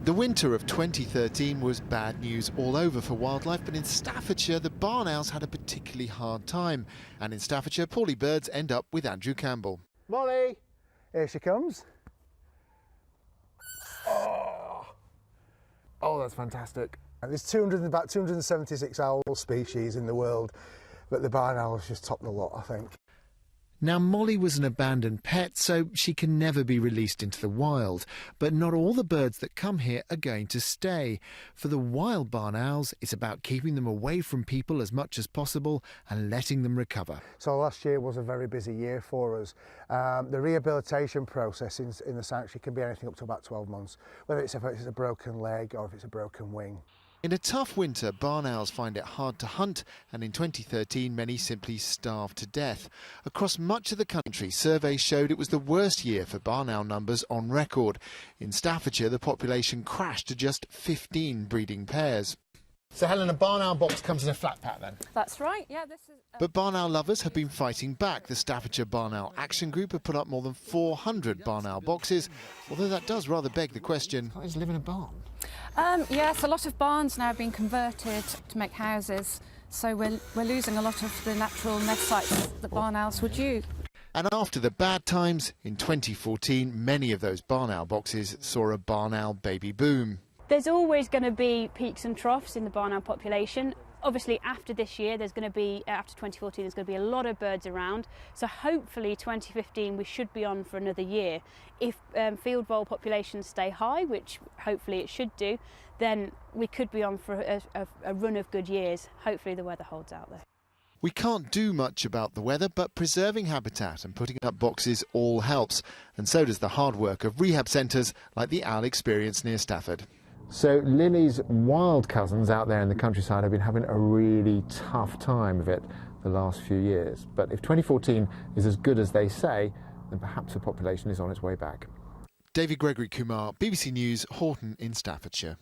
The winter of 2013 was bad news all over for wildlife, but in Staffordshire, the barn owls had a particularly hard time. And in Staffordshire, poorly birds end up with Andrew Campbell. Molly, here she comes. Oh, that's fantastic. And there's about 276 owl species in the world, but the barn owls just top the lot, I think. Now, Molly was an abandoned pet, so she can never be released into the wild. But not all the birds that come here are going to stay. For the wild barn owls, it's about keeping them away from people as much as possible and letting them recover. So last year was a very busy year for us. The rehabilitation process in the sanctuary can be anything up to about 12 months, whether it's a broken leg or if it's a broken wing. In a tough winter, barn owls find it hard to hunt, and in 2013 many simply starved to death. Across much of the country, surveys showed it was the worst year for barn owl numbers on record. In Staffordshire, the population crashed to just 15 breeding pairs. So Helen, a barn owl box comes in a flat pack then? That's right, yeah. This is. But barn owl lovers have been fighting back. The Staffordshire Barn Owl Action Group have put up more than 400 barn owl boxes, although that does rather beg the question, why does live in a barn? Yes, a lot of barns now have been converted to make houses, so we're losing a lot of the natural nest sites that barn owls would use. And after the bad times, in 2014, many of those barn owl boxes saw a barn owl baby boom. There's always going to be peaks and troughs in the barn owl population. Obviously, after this year, after 2014, there's going to be a lot of birds around. So hopefully 2015, we should be on for another year. If field vole populations stay high, which hopefully it should do, then we could be on for a run of good years. Hopefully the weather holds out there. We can't do much about the weather, but preserving habitat and putting up boxes all helps. And so does the hard work of rehab centres like the Owl Experience near Stafford. So Lily's wild cousins out there in the countryside have been having a really tough time of it the last few years. But if 2014 is as good as they say, then perhaps the population is on its way back. David Gregory Kumar, BBC News, Horton in Staffordshire.